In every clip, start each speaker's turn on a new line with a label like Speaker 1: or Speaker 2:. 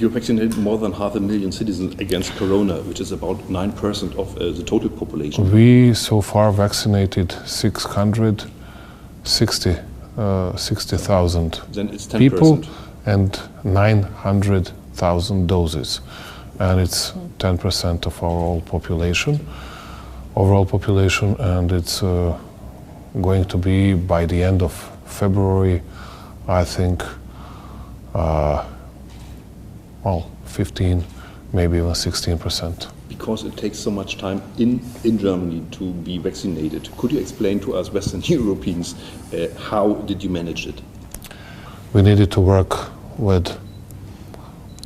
Speaker 1: You vaccinated more than 500,000 citizens against Corona, which is about 9% of the total population.
Speaker 2: We so far vaccinated 660,000 people and 900,000 doses. And it's 10% of our overall population, and it's going to be by the end of February, I think, 15, maybe even 16%.
Speaker 1: Because it takes so much time in Germany to be vaccinated. Could you explain to us Western Europeans how did you manage it?
Speaker 2: We needed to work with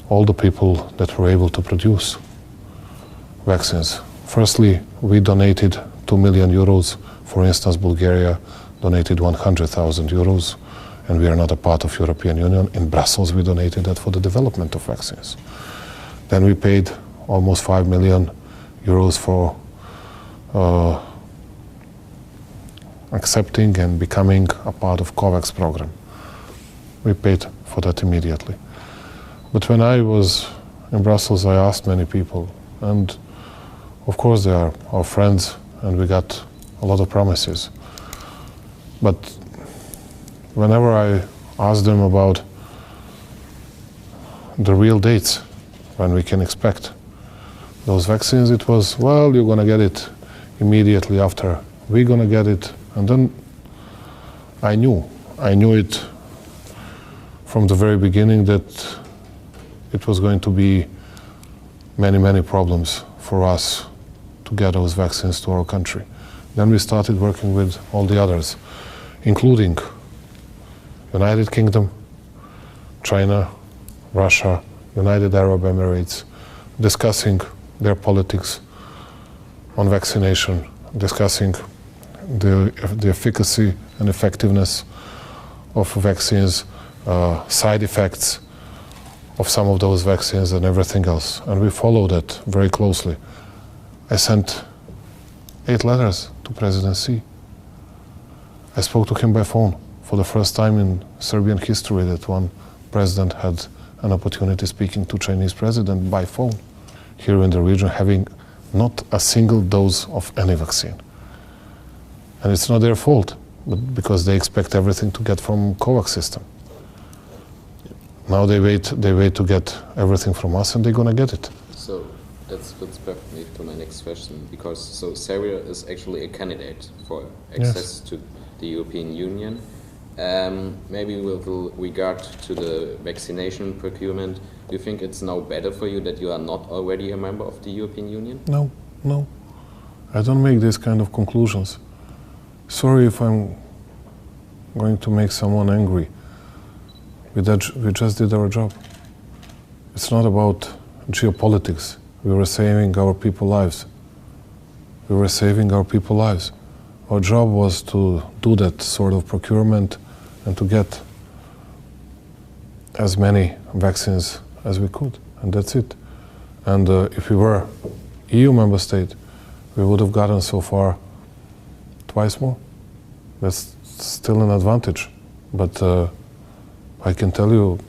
Speaker 2: all the people that were able to produce vaccines. Firstly, we donated 2 million euros. For instance, Bulgaria donated 100,000 euros, and we are not a part of European Union. In Brussels, we donated that for the development of vaccines. Then we paid almost 5 million euros for accepting and becoming a part of COVAX program. We paid for that immediately. But when I was in Brussels, I asked many people, and of course they are our friends, and we got a lot of promises. But whenever I asked them about the real dates when we can expect those vaccines, it was, well, you're going to get it immediately after we're going to get it. And then I knew it from the very beginning that it was going to be many, many problems for us to get those vaccines to our country. Then we started working with all the others, including United Kingdom, China, Russia, United Arab Emirates, discussing their politics on vaccination, discussing the efficacy and effectiveness of vaccines, side effects of some of those vaccines and everything else. And we followed that very closely. I sent 8 letters to President Xi. I spoke to him by phone for the first time in Serbian history that one president had an opportunity speaking to Chinese president by phone here in the region, having not a single dose of any vaccine. And it's not their fault, but because they expect everything to get from COVAX system. Now they wait to get everything from us, and they're gonna get it.
Speaker 3: So that fits perfectly to my next question, because Serbia is actually a candidate for access to the European Union. Maybe with regard to the vaccination procurement, do you think it's now better for you that you are not already a member of the European Union?
Speaker 2: No. I don't make these kind of conclusions. Sorry if I'm going to make someone angry. We just did our job. It's not about geopolitics. We were saving our people's lives. Our job was to do that sort of procurement and to get as many vaccines as we could, and that's it. And if we were EU member state, we would have gotten so far twice more. That's still an advantage. But I can tell you,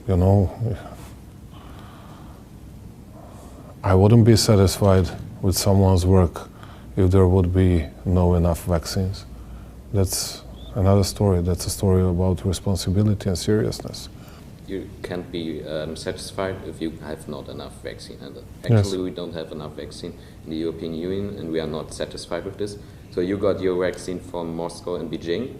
Speaker 2: I wouldn't be satisfied with someone's work if there would be no enough vaccines. That's another story. That's a story about responsibility and seriousness.
Speaker 3: You can't be satisfied if you have not enough vaccine. And actually, we don't have enough vaccine in the European Union, and we are not satisfied with this. So you got your vaccine from Moscow and Beijing.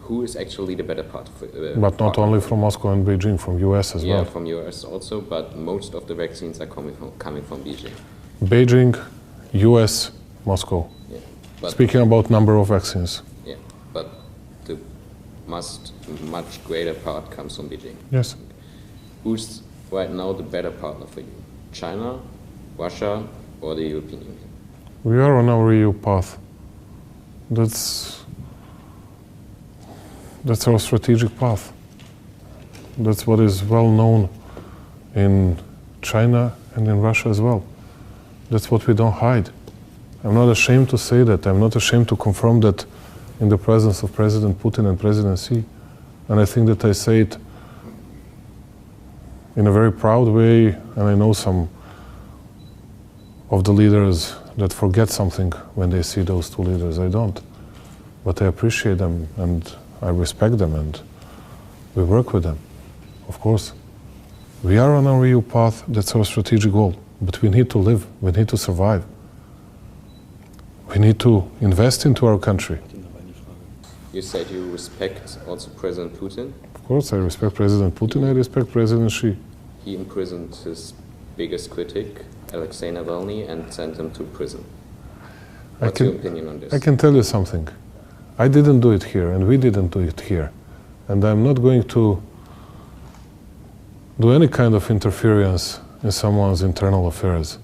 Speaker 3: Who is actually the better part?
Speaker 2: But not only from Moscow and Beijing, from US as well.
Speaker 3: Yeah, from US also, but most of the vaccines are coming from Beijing.
Speaker 2: Beijing, US, Moscow.
Speaker 3: Yeah,
Speaker 2: speaking about number of vaccines.
Speaker 3: Yeah, but the much greater part comes from Beijing.
Speaker 2: Yes.
Speaker 3: Who's right now the better partner for you? China, Russia, or the European Union?
Speaker 2: We are on our EU path. That's our strategic path. That's what is well known in China and in Russia as well. That's what we don't hide. I'm not ashamed to say that. I'm not ashamed to confirm that in the presence of President Putin and President Xi. And I think that I say it in a very proud way, and I know some of the leaders that forget something when they see those two leaders. I don't. But I appreciate them, and I respect them, and we work with them, of course. We are on our EU path, that's our strategic goal. But we need to live, we need to survive. We need to invest into our country.
Speaker 3: You said you respect also President Putin?
Speaker 2: Of course, I respect President Putin, I respect President Xi.
Speaker 3: He imprisoned his biggest critic, Alexei Nawalny, and sent him to prison. What's your opinion on this?
Speaker 2: I can tell you something. I didn't do it here, and we didn't do it here. And I'm not going to do any kind of interference in someone's internal affairs.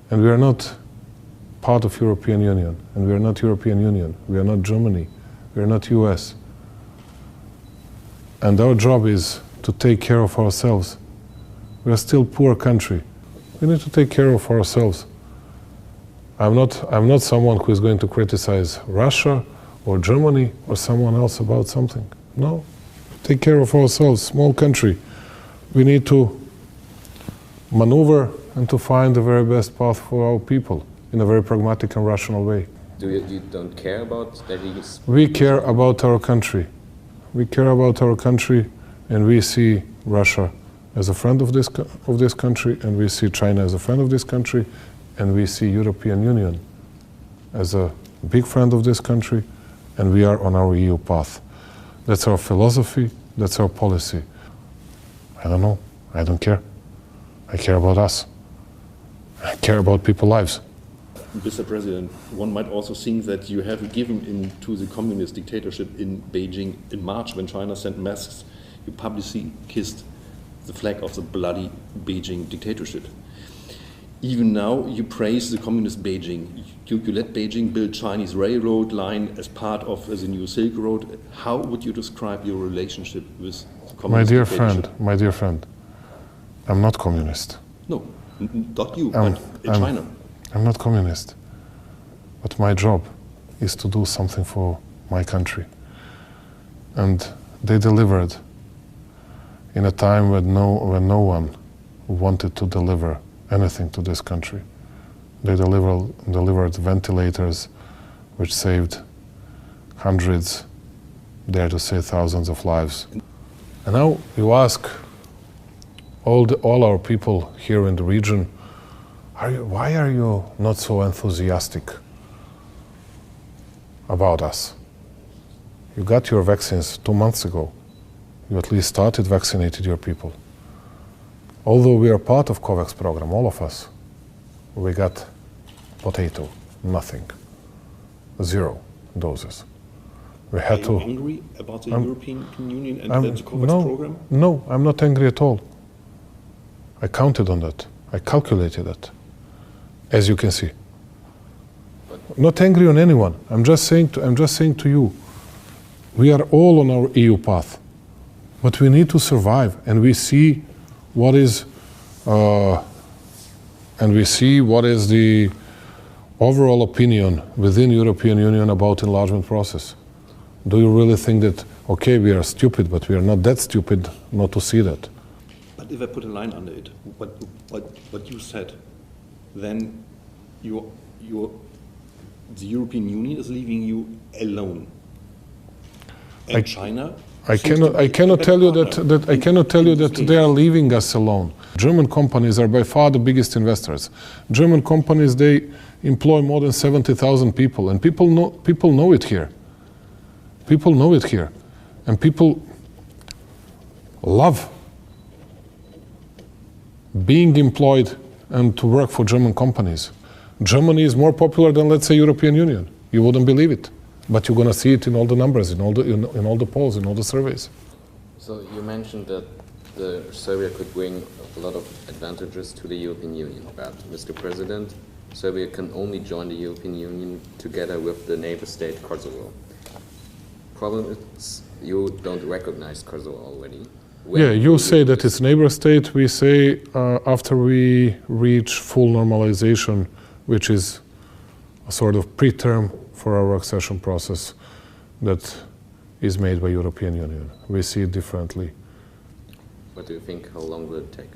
Speaker 2: And we are not part of European Union, and we are not European Union. We are not Germany. We are not US. And our job is to take care of ourselves. We are still a poor country. We need to take care of ourselves. I'm not someone who is going to criticize Russia or Germany or someone else about something. No. Take care of ourselves, small country. We need to maneuver and to find the very best path for our people in a very pragmatic and rational way.
Speaker 3: You don't care about that he's...
Speaker 2: We care about our country. We care about our country, and we see Russia as a friend of this country, and we see China as a friend of this country, and we see European Union as a big friend of this country, and we are on our EU path. That's our philosophy, that's our policy. I don't know, I don't care. I care about us. I care about people's lives.
Speaker 1: Mr. President, one might also think that you have given into the communist dictatorship in Beijing in March when China sent masks. You publicly kissed the flag of the bloody Beijing dictatorship. Even now, you praise the communist Beijing. You let Beijing build Chinese railroad line as part of the new Silk Road. How would you describe your relationship with the communist dictatorship?
Speaker 2: My dear friend, I'm not communist.
Speaker 1: No, not you, but in China.
Speaker 2: I'm not communist, but my job is to do something for my country. And they delivered in a time when no one wanted to deliver anything to this country. They delivered ventilators which saved hundreds, dare to say thousands of lives. And now you ask all our people here in the region, why are you not so enthusiastic about us? You got your vaccines 2 months ago. You at least started vaccinating your people. Although we are part of COVAX program, all of us, we got potato, nothing, 0 doses. We had to.
Speaker 1: Are you angry about the European Union and the COVAX program?
Speaker 2: No, I'm not angry at all. I counted on that. I calculated that. As you can see, not angry on anyone. I'm just saying to you, we are all on our EU path, but we need to survive, and we see what is, the overall opinion within European Union about enlargement process. Do you really think that okay, we are stupid, but we are not that stupid not to see that?
Speaker 1: But if I put a line under it, what you said, then the European Union is leaving you alone. And China.
Speaker 2: I cannot tell you that they are leaving us alone. German companies are by far the biggest investors. German companies, they employ more than 70,000 people, and people know it here. People know it here, and people love being employed and to work for German companies. Germany is more popular than, let's say, European Union. You wouldn't believe it, but you're going to see it in all the numbers, in all the polls, in all the surveys.
Speaker 3: So you mentioned that Serbia could bring a lot of advantages to the European Union, but Mr. President, Serbia can only join the European Union together with the neighbor state Kosovo. Problem is you don't recognize Kosovo already.
Speaker 2: Yeah, you say that it's neighbor state. We say after we reach full normalization, which is a sort of preterm for our accession process that is made by European Union. We see it differently.
Speaker 3: What do you think? How long will it take?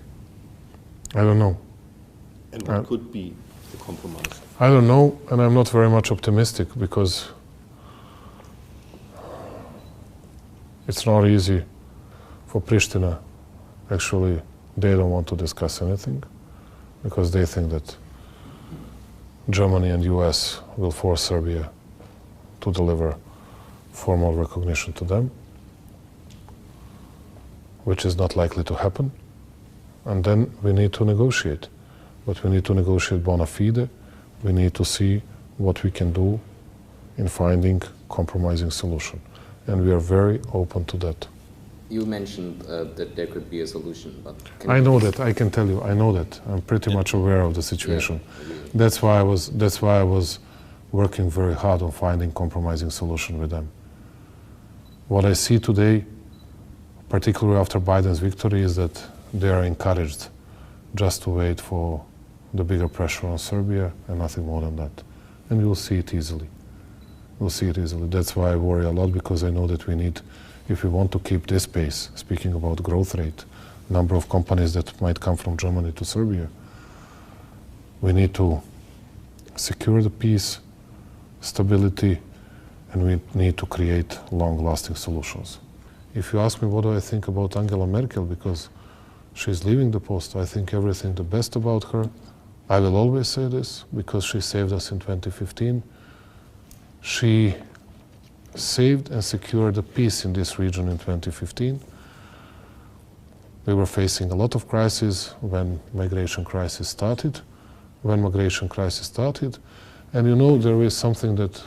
Speaker 2: I don't know.
Speaker 1: And what could be the compromise?
Speaker 2: I don't know, and I'm not very much optimistic because it's not easy for Pristina. Actually, they don't want to discuss anything because they think that Germany and US will force Serbia to deliver formal recognition to them, which is not likely to happen. And then we need to negotiate. But we need to negotiate bona fide. We need to see what we can do in finding compromising solution. And we are very open to that.
Speaker 3: You mentioned that there could be a solution, but
Speaker 2: I know that. I can tell you. I know that. I'm pretty much aware of the situation.
Speaker 3: Yeah.
Speaker 2: That's why I was working very hard on finding compromising solution with them. What I see today, particularly after Biden's victory, is that they are encouraged just to wait for the bigger pressure on Serbia and nothing more than that. And we'll see it easily. We'll see it easily. That's why I worry a lot, because I know that we need, if we want to keep this pace, speaking about growth rate, number of companies that might come from Germany to Serbia, we need to secure the peace, stability, and we need to create long-lasting solutions. If you ask me what do I think about Angela Merkel, because she's leaving the post, I think everything the best about her. I will always say this, because she saved us in 2015. She saved and secured the peace in this region in 2015. We were facing a lot of crises when migration crisis started. And you know, there is something that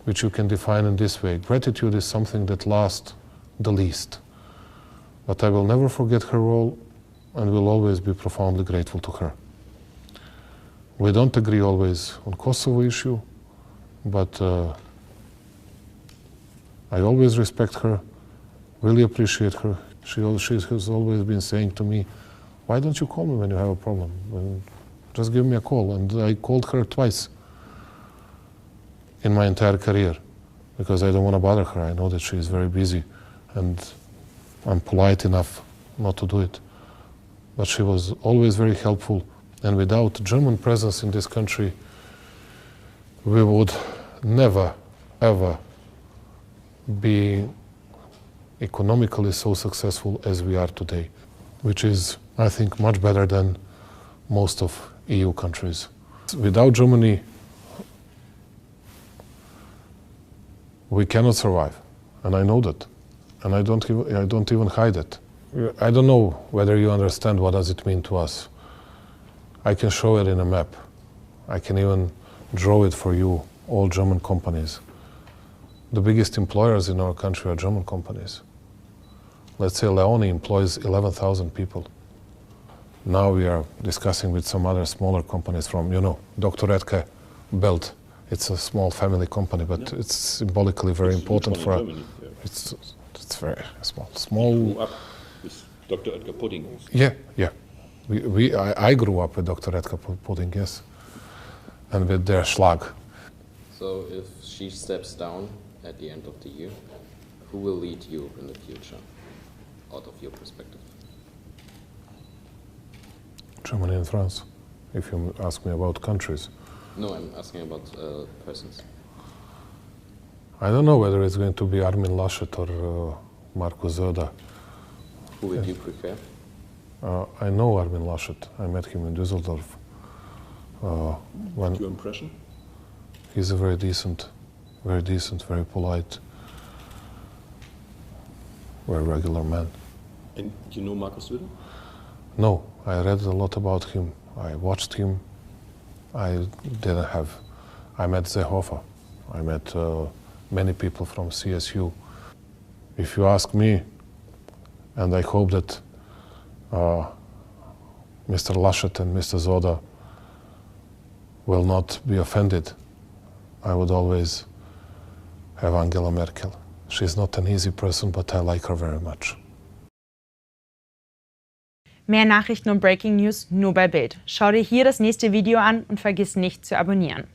Speaker 2: which you can define in this way. Gratitude is something that lasts the least. But I will never forget her role and will always be profoundly grateful to her. We don't agree always on Kosovo issue, but I always respect her, really appreciate her. She has always been saying to me, why don't you call me when you have a problem? Just give me a call. And I called her twice in my entire career, because I don't want to bother her. I know that she is very busy and I'm polite enough not to do it. But she was always very helpful, and without German presence in this country, we would never, ever be economically so successful as we are today, which is, I think, much better than most of EU countries. Without Germany, we cannot survive, and I know that, and I don't even hide it. I don't know whether you understand what does it mean to us. I can show it in a map. I can even draw it for you, all German companies. The biggest employers in our country are German companies. Let's say Leoni employs 11,000 people. Now we are discussing with some other smaller companies from, you know, Dr. Edke, BILD. It's a small family company, but it's symbolically very important for us. It's very small.
Speaker 1: With Dr. Edgar Pudding.
Speaker 2: Yeah. I grew up with Dr. Edgar Pudding, yes, and with their Schlag.
Speaker 3: So if she steps down at the end of the year, who will lead you in the future, out of your perspective?
Speaker 2: Germany and France, if you ask me about countries.
Speaker 3: No, I'm asking about persons.
Speaker 2: I don't know whether it's going to be Armin Laschet or Markus Söder.
Speaker 3: Who would you prefer?
Speaker 2: I know Armin Laschet. I met him in Düsseldorf.
Speaker 1: Your impression?
Speaker 2: He's a very decent, very polite, very regular man.
Speaker 1: And you know Markus Söder?
Speaker 2: No, I read a lot about him. I watched him. I met Seehofer. I met many people from CSU. If you ask me, and I hope that Mr. Laschet and Mr. Zoda will not be offended, I would always have Angela Merkel. She's not an easy person, but I like her very much.
Speaker 4: Mehr Nachrichten und Breaking News nur bei BILD. Schau dir hier das nächste Video an und vergiss nicht zu abonnieren.